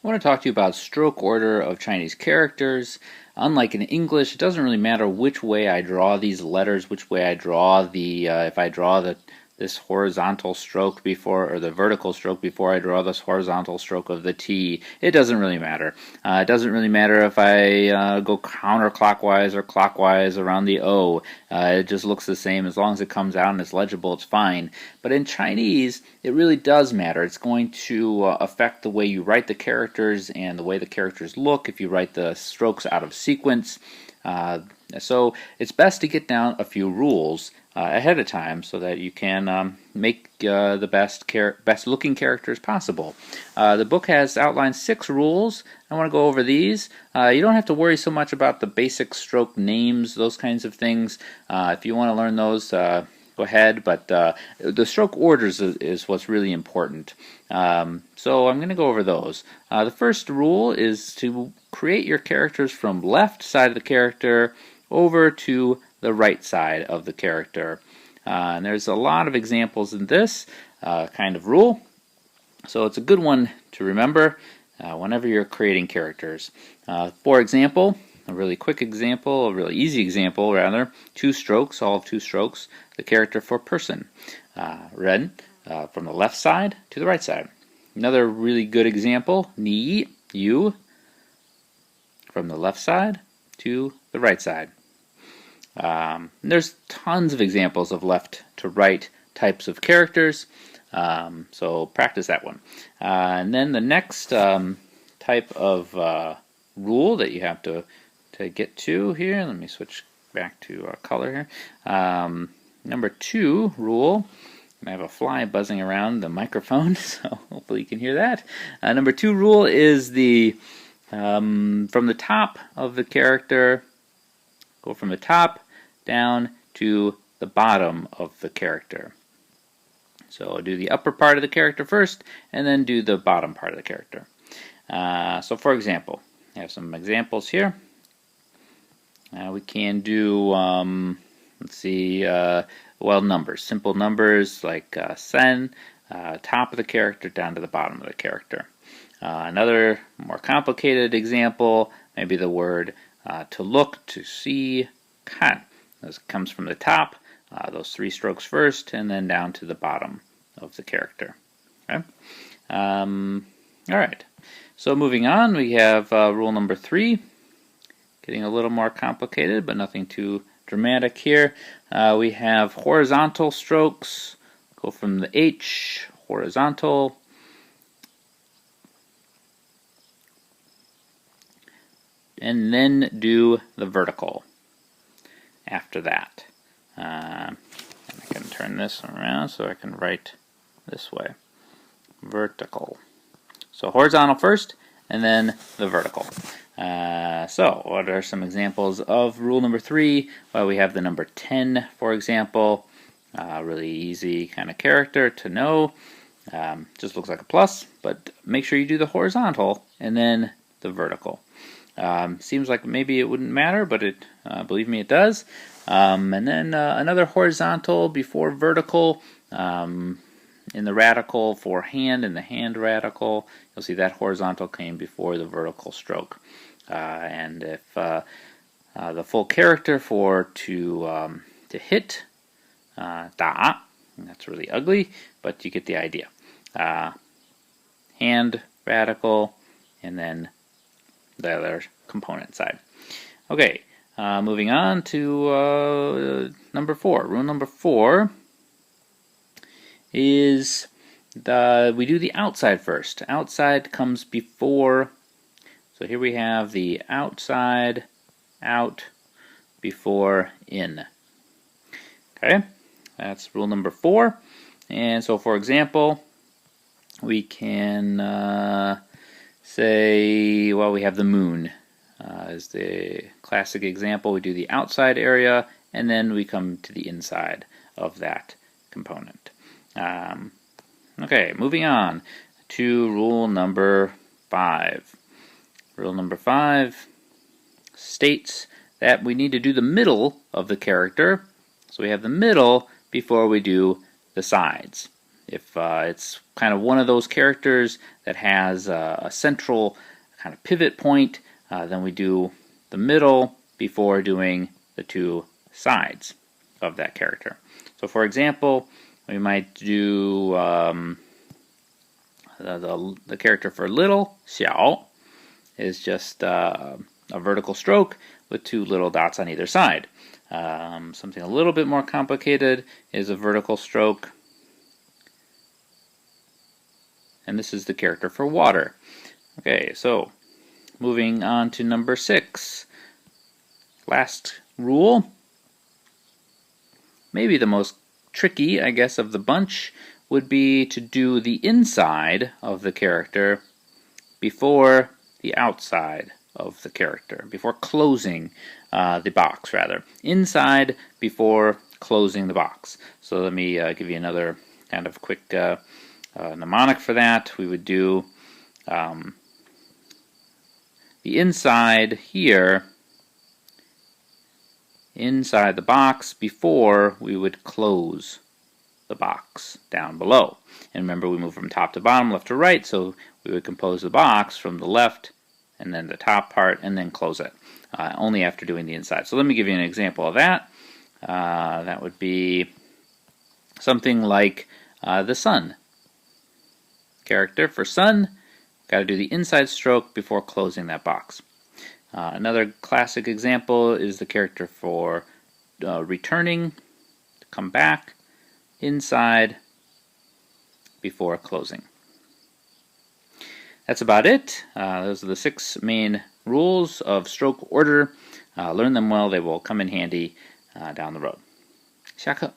I want to talk to you about stroke order of Chinese characters. Unlike in English, it doesn't really matter which way I draw these letters, which way I draw if I draw this horizontal stroke before, or the vertical stroke before I draw this horizontal stroke of the T. It doesn't really matter. It doesn't really matter if I go counterclockwise or clockwise around the O. It just looks the same. As long as it comes out and it's legible, it's fine. But in Chinese, it really does matter. It's going to affect the way you write the characters and the way the characters look if you write the strokes out of sequence. So it's best to get down a few rules ahead of time so that you can make the best looking characters possible. The book has outlined 6 rules. I want to go over these. You don't have to worry so much about the basic stroke names, those kinds of things. If you want to learn those, go ahead, but the stroke orders is what's really important. So I'm going to go over those. The first rule is to create your characters from left side of the character over to the right side of the character. And there's a lot of examples in this kind of rule, so it's a good one to remember whenever you're creating characters. For example, a really quick example, a really easy example rather, 2 strokes, all of 2 strokes, the character for person. Ren, from the left side to the right side. Another really good example, Ni, you, from the left side to the right side. There's tons of examples of left to right types of characters, so practice that one. And then the next type of rule that you have to get to here, let me switch back to color here. Number 2 rule, I have a fly buzzing around the microphone, so hopefully you can hear that. Number 2 rule is the from the top of the character, go from the top down to the bottom of the character. So do the upper part of the character first, and then do the bottom part of the character. So for example, I have some examples here. We can do, let's see, numbers. Simple numbers like sen, top of the character down to the bottom of the character. Another more complicated example, maybe the word to look, to see, kan. This comes from the top, those 3 strokes first, and then down to the bottom of the character. Okay? Alright, so moving on, we have rule number 3, getting a little more complicated, but nothing too dramatic here. We have horizontal strokes, go from the H, horizontal, and then do the vertical after that. And I can turn this around so I can write this way. Vertical. So horizontal first, and then the vertical. So what are some examples of rule number 3? Well, we have the number 10, for example. Really easy kind of character to know. Just looks like a plus, but make sure you do the horizontal and then the vertical. Seems like maybe it wouldn't matter, but believe me, it does. And then another horizontal before vertical in the radical for hand, in the hand radical. You'll see that horizontal came before the vertical stroke. And if the full character for to hit, da, that's really ugly, but you get the idea. Hand radical, and then the other component side. Okay, moving on to number 4. Rule number 4 is we do the outside first. Outside comes before, so here we have the outside, out, before, in. Okay, that's rule number 4. And so for example, we can say, well, we have the moon as the classic example. We do the outside area, and then we come to the inside of that component. Okay, moving on to rule number 5. Rule number 5 states that we need to do the middle of the character. So we have the middle before we do the sides. If it's kind of one of those characters that has a central kind of pivot point, then we do the middle before doing the two sides of that character. So for example, we might do the character for little, 小, is just a vertical stroke with two little dots on either side. Something a little bit more complicated is a vertical stroke, and this is the character for water. Okay, so moving on to number 6. Last rule, maybe the most tricky, I guess, of the bunch, would be to do the inside of the character before the outside of the character, before closing the box, rather. Inside before closing the box. So let me give you another kind of quick mnemonic for that. We would do the inside here, inside the box, before we would close the box down below. And remember, we move from top to bottom, left to right, so we would compose the box from the left and then the top part and then close it, only after doing the inside. So let me give you an example of that. That would be something like the sun character. For sun, got to do the inside stroke before closing that box. Another classic example is the character for returning, to come back, inside before closing. That's about it. Those are the 6 main rules of stroke order. Learn them well. They will come in handy down the road. 下课。